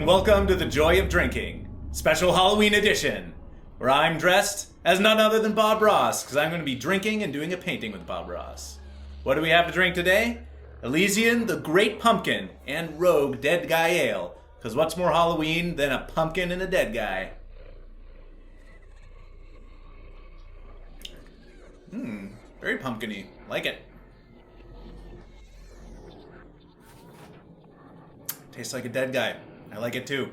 and welcome to the Joy of Drinking, special Halloween edition, where I'm dressed as none other than Bob Ross, because I'm going to be drinking and doing a painting with Bob Ross. What do we have to drink today? Elysian, the Great Pumpkin, and Rogue Dead Guy Ale, because what's more Halloween than a pumpkin and a dead guy? Very pumpkin-y. Like it. Tastes like a dead guy. I like it too.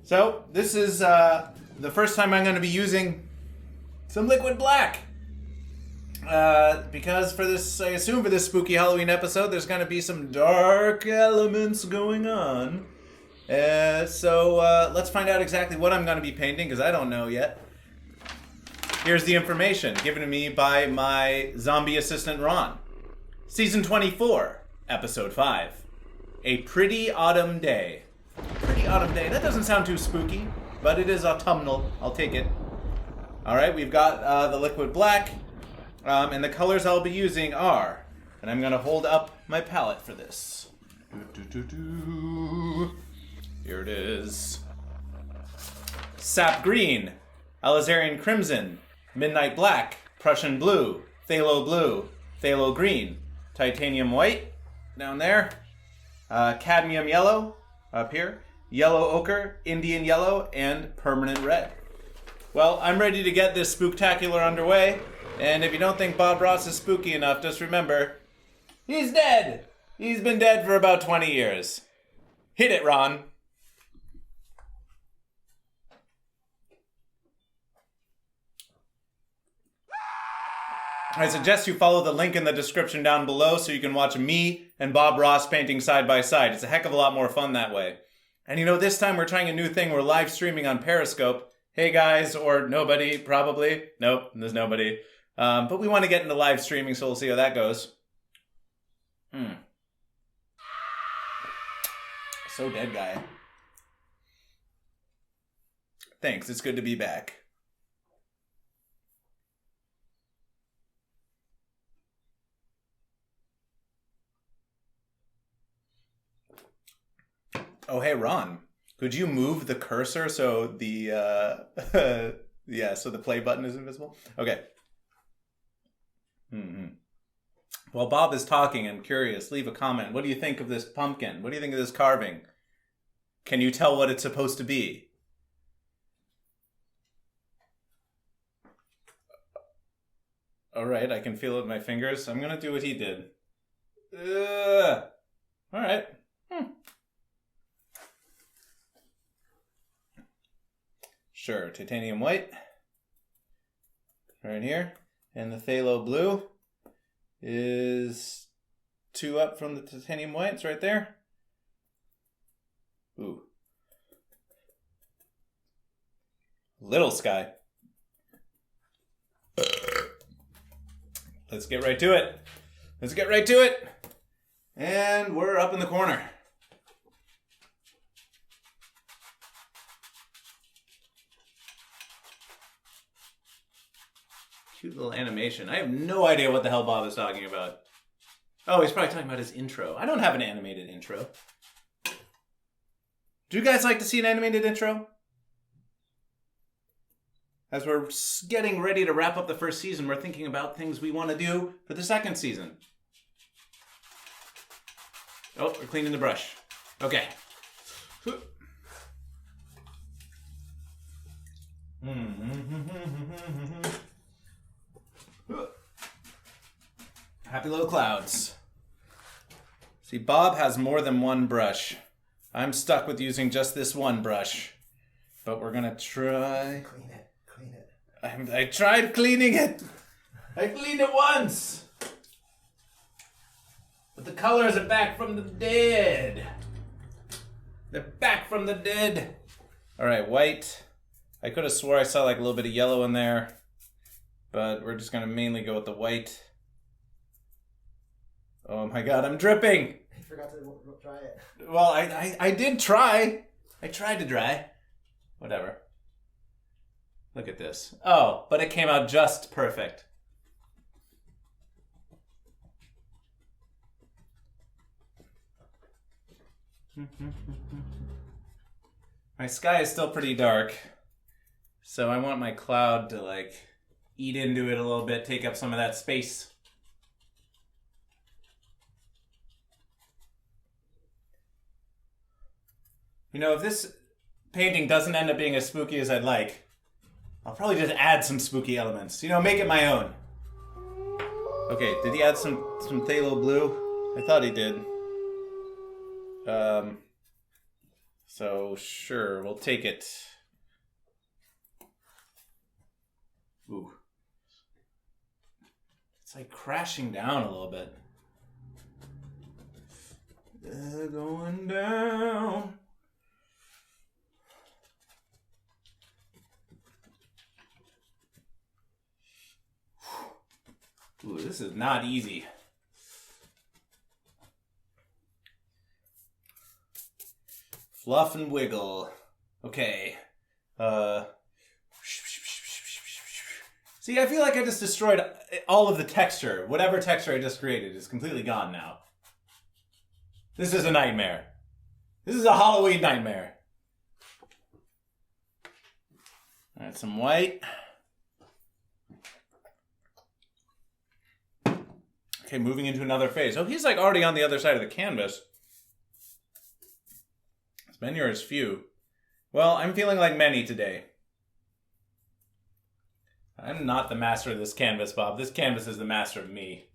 So, this is the first time I'm going to be using some liquid black. Because for this, I assume for this spooky Halloween episode, there's going to be some dark elements going on. So let's find out exactly what I'm going to be painting, because I don't know yet. Here's the information given to me by my zombie assistant, Ron. Season 24, Episode 5. A Pretty Autumn Day. Pretty Autumn Day. That doesn't sound too spooky, but it is autumnal. I'll take it. Alright, we've got the liquid black. And the colors I'll be using are... And I'm going to hold up my palette for this. Here it is. Sap Green. Alizarian Crimson. Midnight Black, Prussian Blue, Phthalo Green, Titanium White, down there, Cadmium Yellow, up here, Yellow Ochre, Indian Yellow, and Permanent Red. Well, I'm ready to get this spooktacular underway, and if you don't think Bob Ross is spooky enough, just remember, he's dead! He's been dead for about 20 years. Hit it, Ron. I suggest you follow the link in the description down below so you can watch me and Bob Ross painting side by side. It's a heck of a lot more fun that way. And you know, this time we're trying a new thing. We're live streaming on Periscope. Hey guys, or nobody, probably. Nope, there's nobody. But we want to get into live streaming, so we'll see how that goes. So dead guy. Thanks, it's good to be back. Oh, hey, Ron, could you move the cursor so the, so the play button is invisible? Okay. While Bob is talking, I'm curious, leave a comment. What do you think of this pumpkin? What do you think of this carving? Can you tell what it's supposed to be? All right, I can feel it in my fingers. I'm going to do what he did. All right. Sure, titanium white, right here, and the phthalo blue is 2 up from the titanium white. It's right there. Ooh. Little sky. Let's get right to it. Let's get right to it. And we're up in the corner. Cute little animation. I have no idea what the hell Bob is talking about. Oh, he's probably talking about his intro. I don't have an animated intro. Do you guys like to see an animated intro? As we're getting ready to wrap up the first season, we're thinking about things we want to do for the second season. Oh, we're cleaning the brush. Okay. Happy little clouds. See, Bob has more than one brush. I'm stuck with using just this one brush. But we're gonna try... Clean it. I tried cleaning it. I cleaned it once. But the colors are back from the dead. They're back from the dead. All right, white. I could have swore I saw like a little bit of yellow in there. But we're just gonna mainly go with the white. Oh my god, I'm dripping! I forgot to try it. Well, I did try. I tried to dry. Whatever. Look at this. Oh, but it came out just perfect. My sky is still pretty dark, so I want my cloud to, like, eat into it a little bit, take up some of that space. You know, if this painting doesn't end up being as spooky as I'd like, I'll probably just add some spooky elements. You know, make it my own. Okay, did he add some phthalo blue? I thought he did. So sure, we'll take it. Ooh. It's like crashing down a little bit. They're going down. Ooh, this is not easy. Fluff and wiggle. Okay. See, I feel like I just destroyed all of the texture. Whatever texture I just created is completely gone now. This is a nightmare. This is a Halloween nightmare. Alright, some white. Okay, moving into another phase. Oh, he's like already on the other side of the canvas. As many or as few? Well, I'm feeling like many today. I'm not the master of this canvas, Bob. This canvas is the master of me.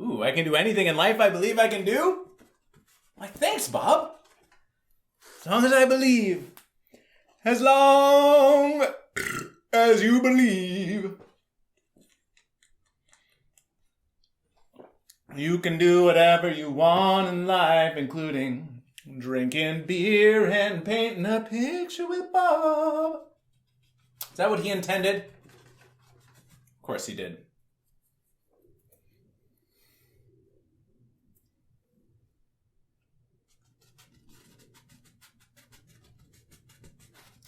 Ooh, I can do anything in life I believe I can do? Why, thanks, Bob. As long as I believe. As long as you believe. You can do whatever you want in life, including drinking beer and painting a picture with Bob. Is that what he intended? Of course he did.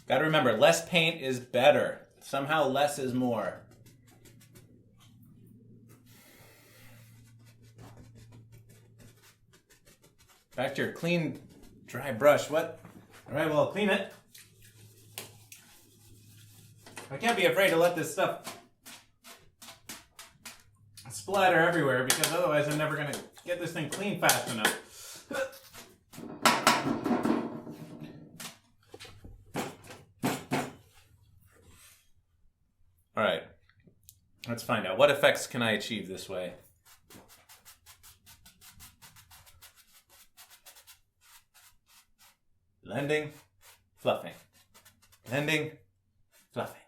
Gotta remember, less paint is better. Somehow less is more. Back to your clean, dry brush. What? Alright, well, clean it. I can't be afraid to let this stuff splatter everywhere, because otherwise I'm never gonna get this thing clean fast enough. Alright, let's find out. What effects can I achieve this way? Blending, fluffing. Blending, fluffing.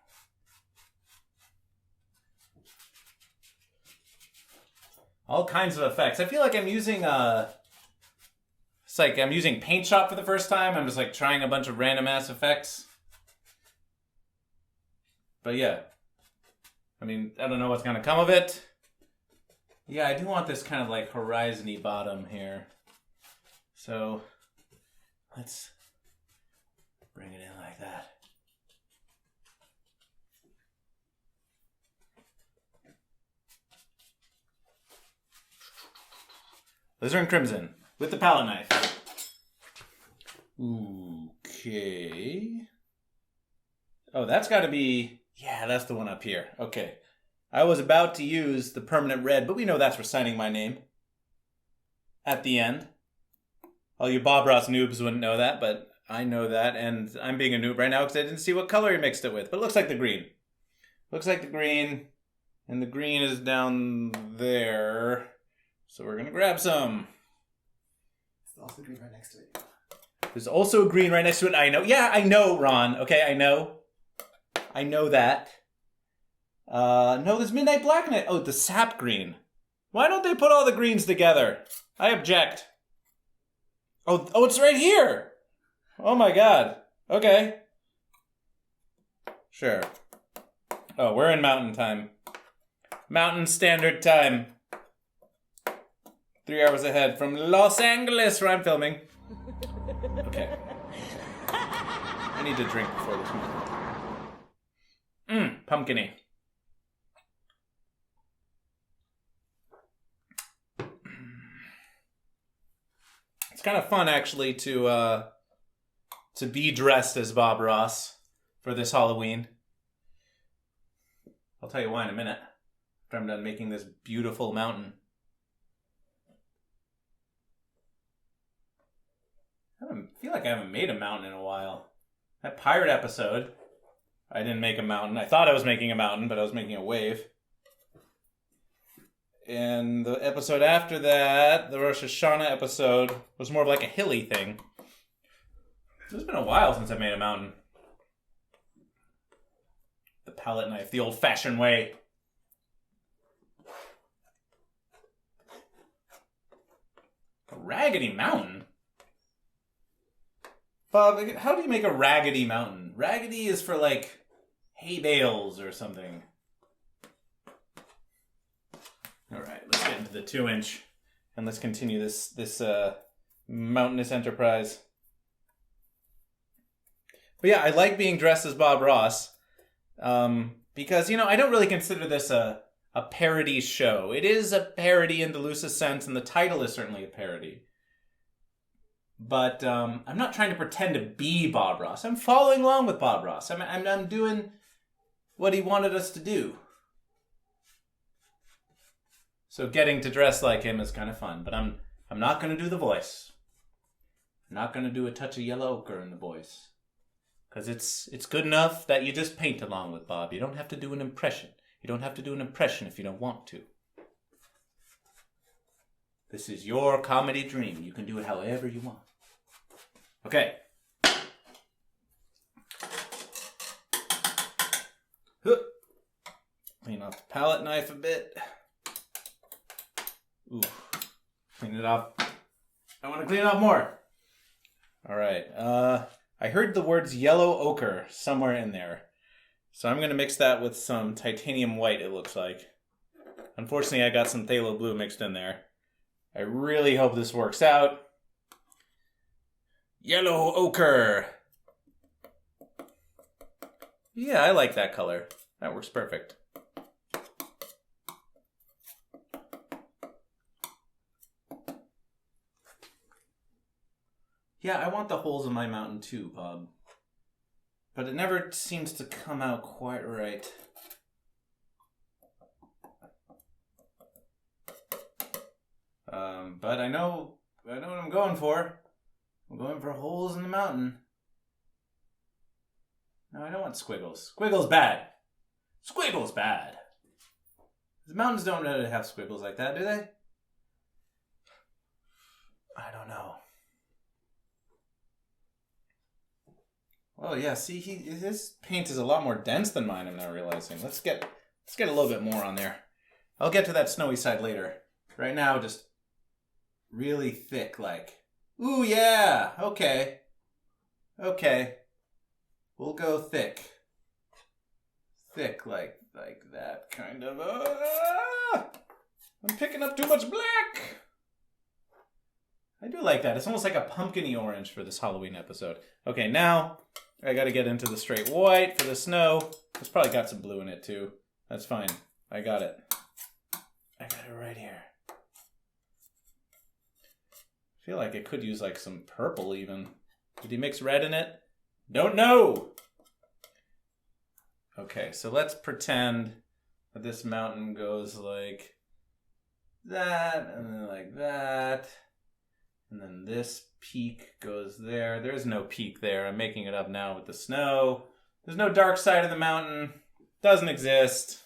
All kinds of effects. I feel like I'm using it's like I'm using Paint Shop for the first time. I'm just like trying a bunch of random ass effects. But yeah. I mean, I don't know what's gonna come of it. Yeah, I do want this kind of like horizon-y bottom here. So let's bring it in like that. Alizarin Crimson with the palette knife. Okay. Oh, that's got to be... Yeah, that's the one up here. Okay. I was about to use the permanent red, but we know that's for signing my name at the end. All you Bob Ross noobs wouldn't know that, but I know that, and I'm being a noob right now because I didn't see what color he mixed it with, but it looks like the green. Looks like the green, and the green is down there, so we're going to grab some. There's also green right next to it. There's also a green right next to it. I know. Yeah, I know, Ron. Okay, I know. I know that. No, there's Midnight Black in it. Oh, the sap green. Why don't they put all the greens together? I object. Oh, it's right here. Oh my god. Okay. Sure. Oh, we're in mountain time. Mountain Standard Time. 3 hours ahead from Los Angeles, where I'm filming. Okay. I need to drink before this movie. Pumpkin-y. kind of fun actually to be dressed as Bob Ross for this Halloween. I'll tell you why in a minute, after I'm done making this beautiful mountain. I feel like I haven't made a mountain in a while. That pirate episode, I didn't make a mountain. I thought I was making a mountain, but I was making a wave. And the episode after that, the Rosh Hashanah episode, was more of like a hilly thing. It's been a while since I made a mountain. The palette knife, the old-fashioned way. A raggedy mountain? Bob, how do you make a raggedy mountain? Raggedy is for, like, hay bales or something. Alright, let's get into the 2-inch. And let's continue this mountainous enterprise. But yeah, I like being dressed as Bob Ross. Because, I don't really consider this a parody show. It is a parody in the loosest sense, and the title is certainly a parody. But I'm not trying to pretend to be Bob Ross. I'm following along with Bob Ross. I'm doing what he wanted us to do. So getting to dress like him is kind of fun. But I'm not going to do the voice. I'm not going to do a touch of yellow ochre in the voice. Because it's good enough that you just paint along with Bob. You don't have to do an impression. You don't have to do an impression if you don't want to. This is your comedy dream. You can do it however you want. Okay. Clean off the palette knife a bit. Ooh. Clean it off. I want to clean it off more. All right. I heard the words yellow ochre somewhere in there. So I'm going to mix that with some titanium white, it looks like. Unfortunately, I got some phthalo blue mixed in there. I really hope this works out. Yellow ochre. Yeah, I like that color. That works perfect. Yeah, I want the holes in my mountain too, Bob. But it never seems to come out quite right. But I know what I'm going for. I'm going for holes in the mountain. No, I don't want squiggles. Squiggles bad. Squiggles bad. The mountains don't really have squiggles like that, do they? I don't know. Oh yeah, see, his paint is a lot more dense than mine, I'm now realizing. Let's get a little bit more on there. I'll get to that snowy side later. Right now, just really thick, like. Ooh, yeah, okay. Okay. We'll go thick. Thick, like that, kind of. I'm picking up too much black! I do like that. It's almost like a pumpkin-y orange for this Halloween episode. Okay, now I gotta get into the straight white for the snow. It's probably got some blue in it, too. That's fine. I got it. I got it right here. I feel like it could use, like, some purple, even. Did he mix red in it? Don't know! Okay, so let's pretend that this mountain goes like that, and then like that. And then this peak goes there. There's no peak there. I'm making it up now with the snow. There's no dark side of the mountain. Doesn't exist.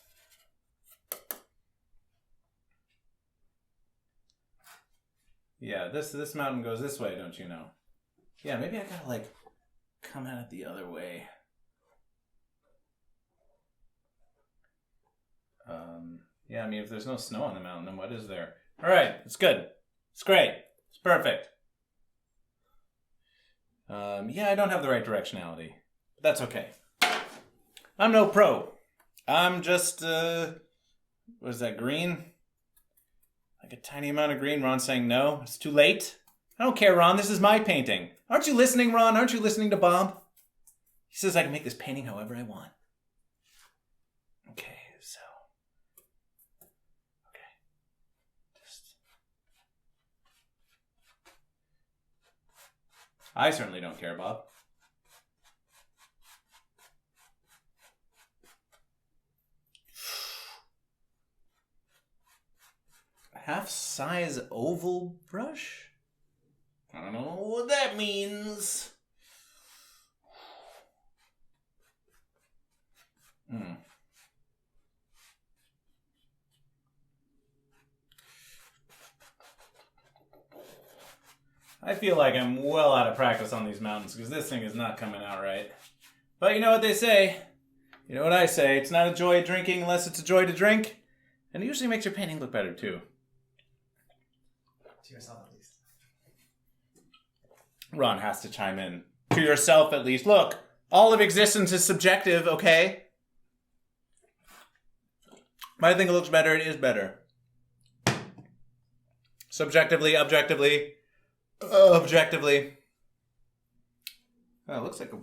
Yeah, this mountain goes this way, don't you know? Yeah, maybe I gotta like come at it the other way. Yeah, I mean, if there's no snow on the mountain, then what is there? All right, it's good. It's great. It's perfect. Yeah, I don't have the right directionality. But that's okay. I'm no pro. I'm just, what is that, green? Like a tiny amount of green. Ron's saying no. It's too late. I don't care, Ron. This is my painting. Aren't you listening, Ron? Aren't you listening to Bob? He says I can make this painting however I want. Okay, so. Okay. Just. I certainly don't care, Bob. Half-size oval brush? I don't know what that means. I feel like I'm well out of practice on these mountains because this thing is not coming out right. But you know what they say. You know what I say. It's not a joy drinking unless it's a joy to drink. And it usually makes your painting look better too. To yourself at least. Ron has to chime in. To yourself at least. Look, all of existence is subjective, okay? But I think it looks better. It is better. Subjectively, objectively, objectively. Oh, it looks like a...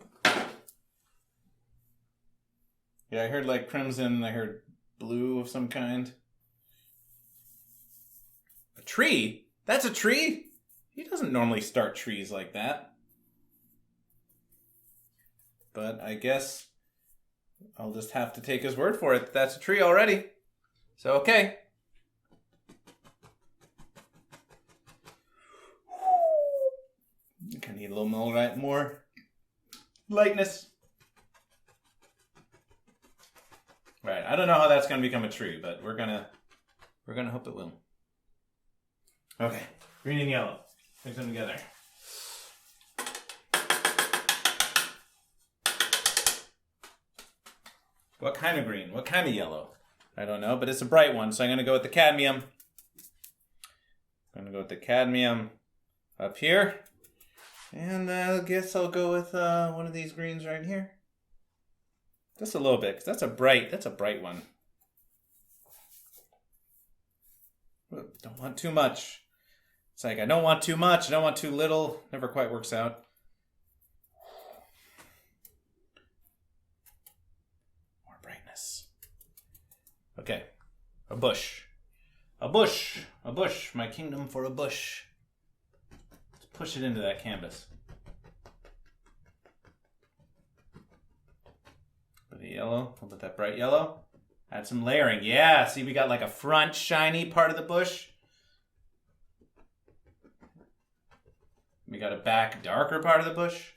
Yeah, I heard like crimson. I heard blue of some kind. A tree? That's a tree? He doesn't normally start trees like that. But I guess I'll just have to take his word for it. That's a tree already. So, okay. I need a little more lightness. Right, I don't know how that's going to become a tree, but we're gonna hope it will. Okay, green and yellow. Mix them together. What kind of green? What kind of yellow? I don't know, but it's a bright one, so I'm going to go with the cadmium. I'm going to go with the cadmium up here. And I guess I'll go with one of these greens right here. Just a little bit, because that's a bright one. Don't want too much. It's like I don't want too much, I don't want too little. Never quite works out. More brightness. Okay. A bush. A bush. A bush. My kingdom for a bush. Let's push it into that canvas. Put the yellow. I'll put that bright yellow. Add some layering. Yeah, see we got like a front shiny part of the bush. We got a back darker part of the bush.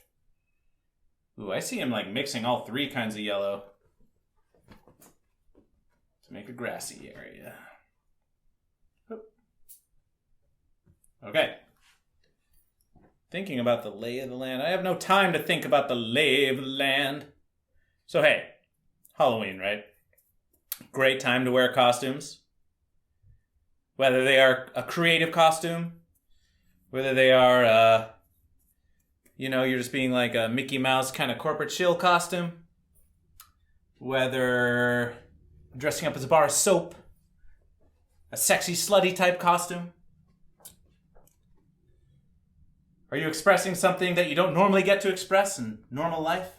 Ooh, I see him like mixing all three kinds of yellow to make a grassy area. Okay. Thinking about the lay of the land. I have no time to think about the lay of the land. So hey, Halloween, right? Great time to wear costumes. Whether they are a creative costume, whether they are, you're just being like a Mickey Mouse kind of corporate shill costume. Whether dressing up as a bar of soap, a sexy slutty type costume. Are you expressing something that you don't normally get to express in normal life?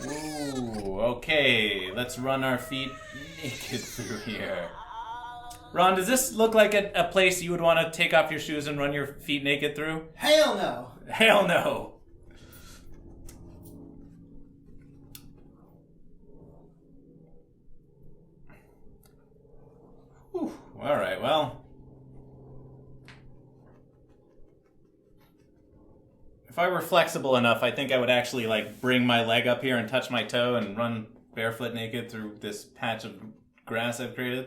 Ooh, okay. Let's run our feet naked through here. Ron, does this look like a place you would want to take off your shoes and run your feet naked through? Hell no. Hell no. Whew. All right, well. If I were flexible enough, I think I would actually like bring my leg up here and touch my toe and run barefoot naked through this patch of grass I've created.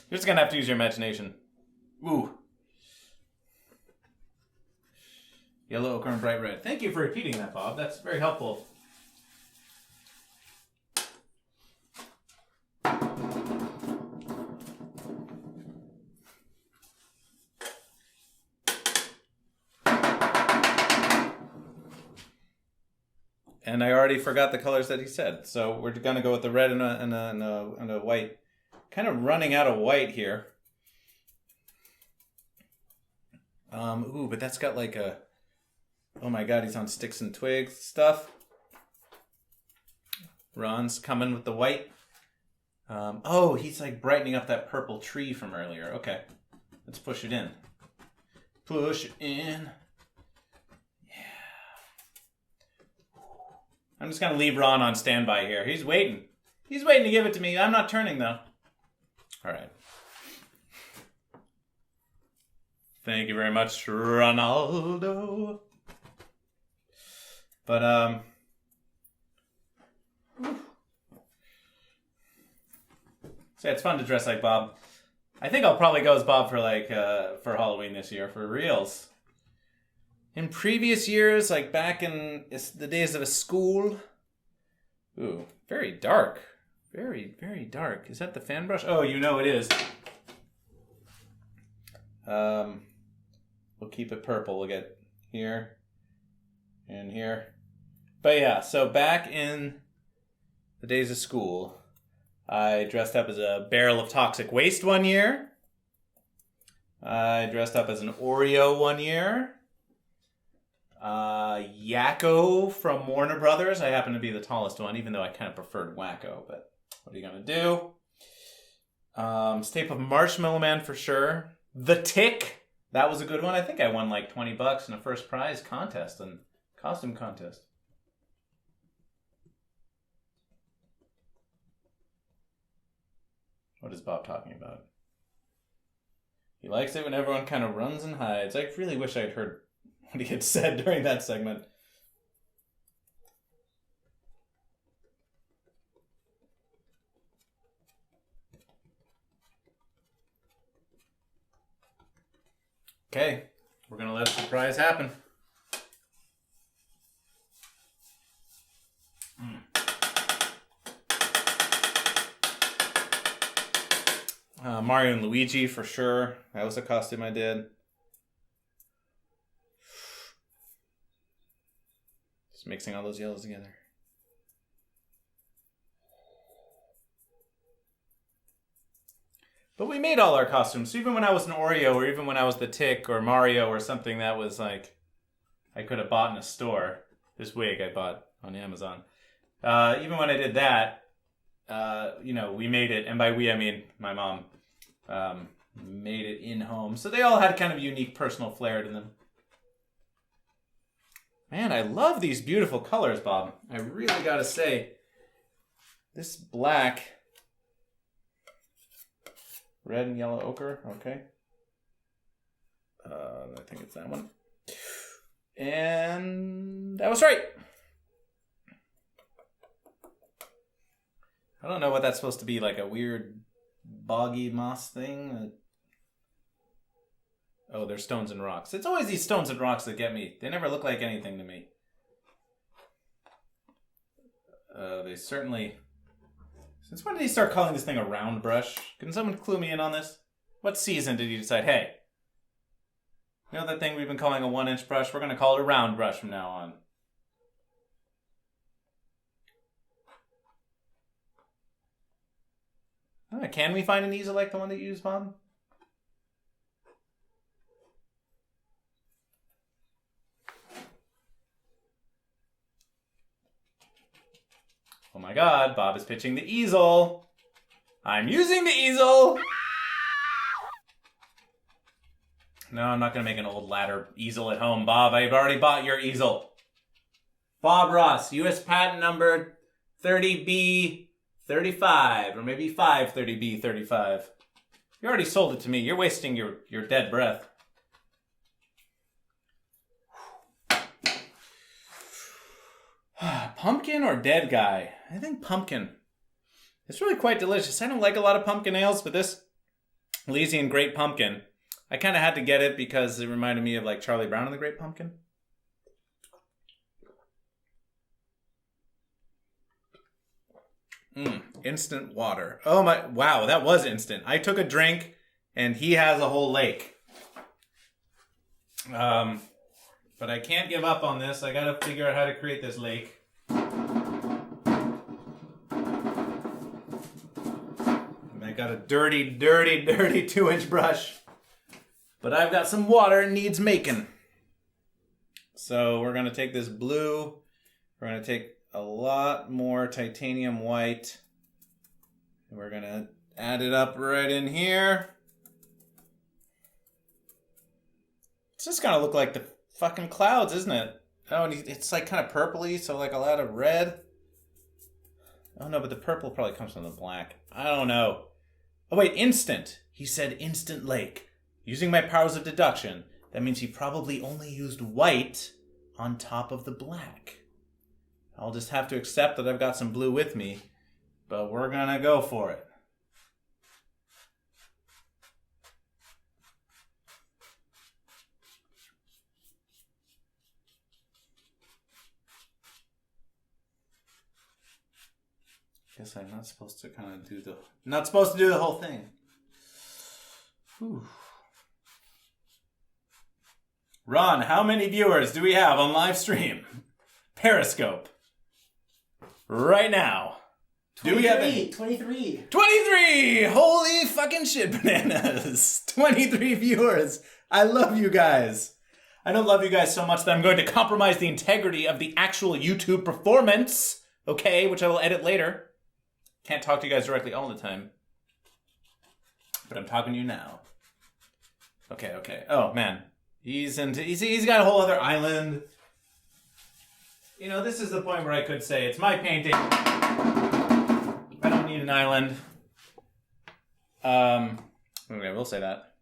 You're just gonna have to use your imagination. Ooh. Yellow, ochre, and bright red. Thank you for repeating that, Bob. That's very helpful. And I already forgot the colors that he said. So we're gonna go with the red and a white. Kind of running out of white here. Ooh, but that's got like a... Oh my god, he's on sticks and twigs stuff. Ron's coming with the white. Oh, he's like brightening up that purple tree from earlier. Okay, let's push it in. Push in. Yeah. I'm just going to leave Ron on standby here. He's waiting. He's waiting to give it to me. I'm not turning, though. All right. Thank you very much, Ronaldo. But, so it's fun to dress like Bob. I think I'll probably go as Bob for for Halloween this year, for reals. In previous years, like back in the days of a school. Ooh, very dark. Very, very dark. Is that the fan brush? Oh, you know it is. We'll keep it purple. We'll get here and here. But yeah, so back in the days of school, I dressed up as a barrel of toxic waste one year. I dressed up as an Oreo one year. Yakko from Warner Brothers. I happen to be the tallest one, even though I kind of preferred Wacko, but what are you going to do? Stay Puft Marshmallow Man for sure. The Tick. That was a good one. I think I won like $20 in a first prize contest and costume contest. What is Bob talking about? He likes it when everyone kind of runs and hides. I really wish I'd heard what he had said during that segment. Okay, we're going to let a surprise happen. Mario and Luigi for sure. That was a costume I did. Just mixing all those yellows together. But we made all our costumes. So even when I was an Oreo, or even when I was the Tick or Mario or something that was like I could have bought in a store. This wig I bought on Amazon. Even when I did that, we made it, and by we I mean my mom. Made it in home. So they all had kind of unique personal flair to them. Man, I love these beautiful colors, Bob. I really gotta say, this black, red and yellow ochre, okay. I think it's that one. And I was right. I don't know what that's supposed to be, like a weird boggy moss thing. Oh, they're stones and rocks. It's always these stones and rocks that get me. They never look like anything to me. They certainly... Since when did he start calling this thing a round brush? Can someone clue me in on this? What season did he decide, hey, you know that thing we've been calling a 1-inch brush? We're going to call it a round brush from now on. Can we find an easel like the one that you used, Bob? Oh my god, Bob is pitching the easel. I'm using the easel! No, I'm not going to make an old ladder easel at home, Bob. I've already bought your easel. Bob Ross, U.S. patent number 30B35, or maybe 530B35. You already sold it to me. You're wasting your dead breath. Pumpkin or dead guy? I think pumpkin. It's really quite delicious. I don't like a lot of pumpkin ales, but this Elysian Great Pumpkin, I kind of had to get it because it reminded me of like Charlie Brown and the Great Pumpkin. Instant water. Oh my, wow, that was instant. I took a drink and he has a whole lake. But I can't give up on this. I gotta figure out how to create this lake. And I got a dirty 2-inch brush. But I've got some water it needs making. So we're gonna take this blue. We're gonna take a lot more titanium white. And we're gonna add it up right in here. just gonna look like the fucking clouds, isn't it? Oh, and it's like kind of purpley, so like a lot of red. Oh no, but the purple probably comes from the black. I don't know. Oh wait, instant. He said instant lake. Using my powers of deduction, that means he probably only used white on top of the black. I'll just have to accept that I've got some blue with me, but we're gonna go for it. Guess I'm not supposed to kind of do the whole thing. Whew. Ron, how many viewers do we have on live stream? Periscope. Right now. 23, do we have any? 23. 23! Holy fucking shit bananas. 23 viewers. I love you guys. I don't love you guys so much that I'm going to compromise the integrity of the actual YouTube performance. Okay, which I will edit later. Can't talk to you guys directly all the time. But I'm talking to you now. Okay. Oh, man. He's got a whole other island. You know, this is the point where I could say it's my painting. I don't need an island. Okay, we'll say that.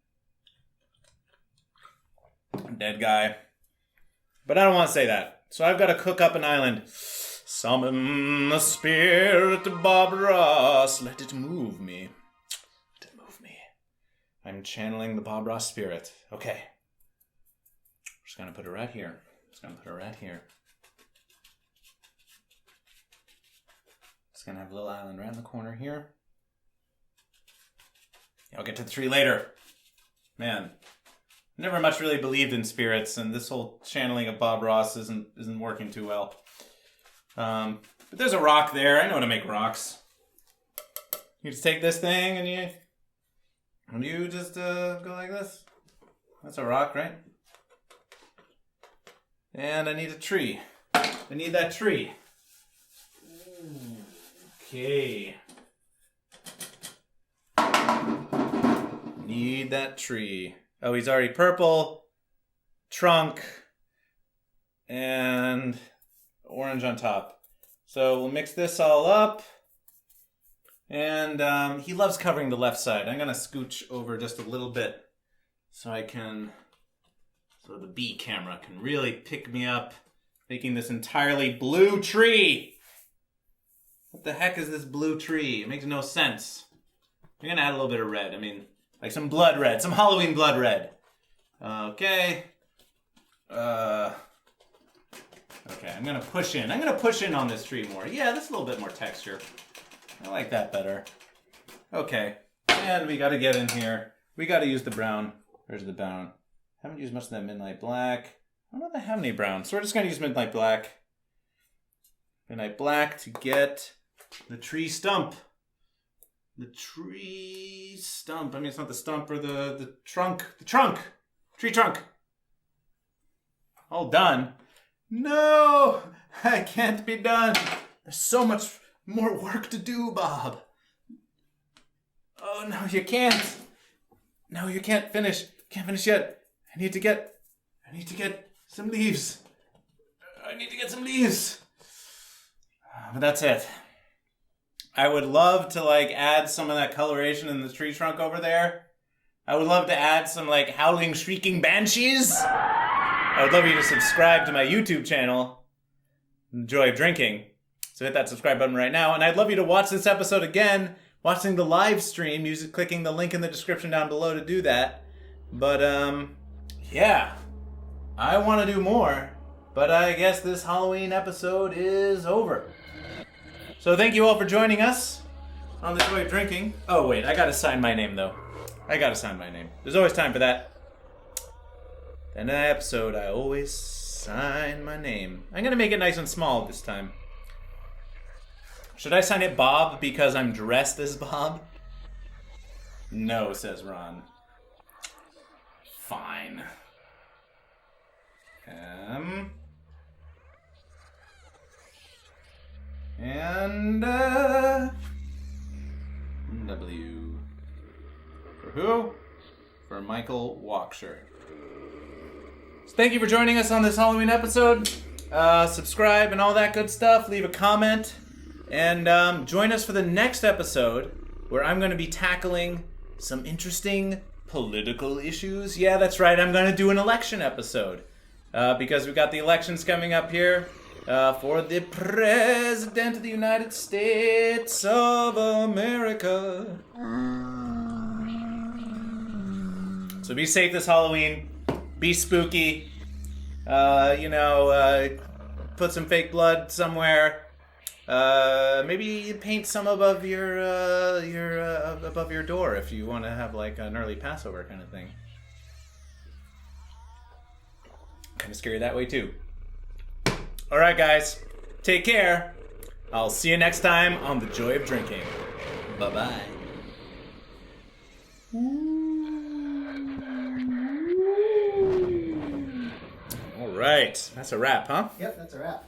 Dead guy. But I don't want to say that. So I've got to cook up an island. Summon the spirit of Bob Ross. Let it move me. Let it move me. I'm channeling the Bob Ross spirit. Okay. Just gonna put it right here. Just gonna have a little island right in the corner here. I'll get to the tree later. Man, never much really believed in spirits, and this whole channeling of Bob Ross isn't working too well. But there's a rock there. I know how to make rocks. You just take this thing and you just go like this. That's a rock, right? And I need a tree. I need that tree. Okay. Need that tree. Oh, he's already purple. Trunk. And orange on top. So we'll mix this all up. And he loves covering the left side. I'm going to scooch over just a little bit so the B camera can really pick me up, making this entirely blue tree. What the heck is this blue tree? It makes no sense. I'm going to add a little bit of red. I mean, like some blood red, some Halloween blood red. Okay. Okay, I'm going to push in. I'm going to push in on this tree more. Yeah, that's a little bit more texture. I like that better. Okay. And we got to get in here. We got to use the brown. Where's the brown? Haven't used much of that midnight black. I don't know if I have any brown. So we're just going to use midnight black. Midnight black to get the tree stump. The tree stump. I mean, it's not the stump or the trunk. The trunk. Tree trunk. All done. No, I can't be done. There's so much more work to do, Bob. Oh, no, you can't. No, you can't finish. Can't finish yet. I need to get some leaves. But that's it. I would love to add some of that coloration in the tree trunk over there. I would love to add some howling, shrieking banshees. I would love you to subscribe to my YouTube channel, The Joy of Drinking. So hit that subscribe button right now. And I'd love you to watch this episode again, watching the live stream, clicking the link in the description down below to do that. But, yeah. I want to do more, but I guess this Halloween episode is over. So thank you all for joining us on The Joy of Drinking. Oh, wait, I gotta sign my name, though. There's always time for that. In that episode, I always sign my name. I'm gonna make it nice and small this time. Should I sign it Bob because I'm dressed as Bob? No, says Ron. Fine. M. And, W. For who? For Michael Walkshirt. thank you for joining us on this Halloween episode. Subscribe and all that good stuff. Leave a comment. And join us for the next episode where I'm going to be tackling some interesting political issues. Yeah, that's right. I'm going to do an election episode. Because we've got the elections coming up here for the President of the United States of America. So be safe this Halloween. Be spooky. Put some fake blood somewhere. Maybe paint some above your door if you want to have like an early Passover kind of thing. Kind of scary that way too. All right, guys, take care. I'll see you next time on The Joy of Drinking. Bye-bye. All right, that's a wrap, huh? Yep, that's a wrap.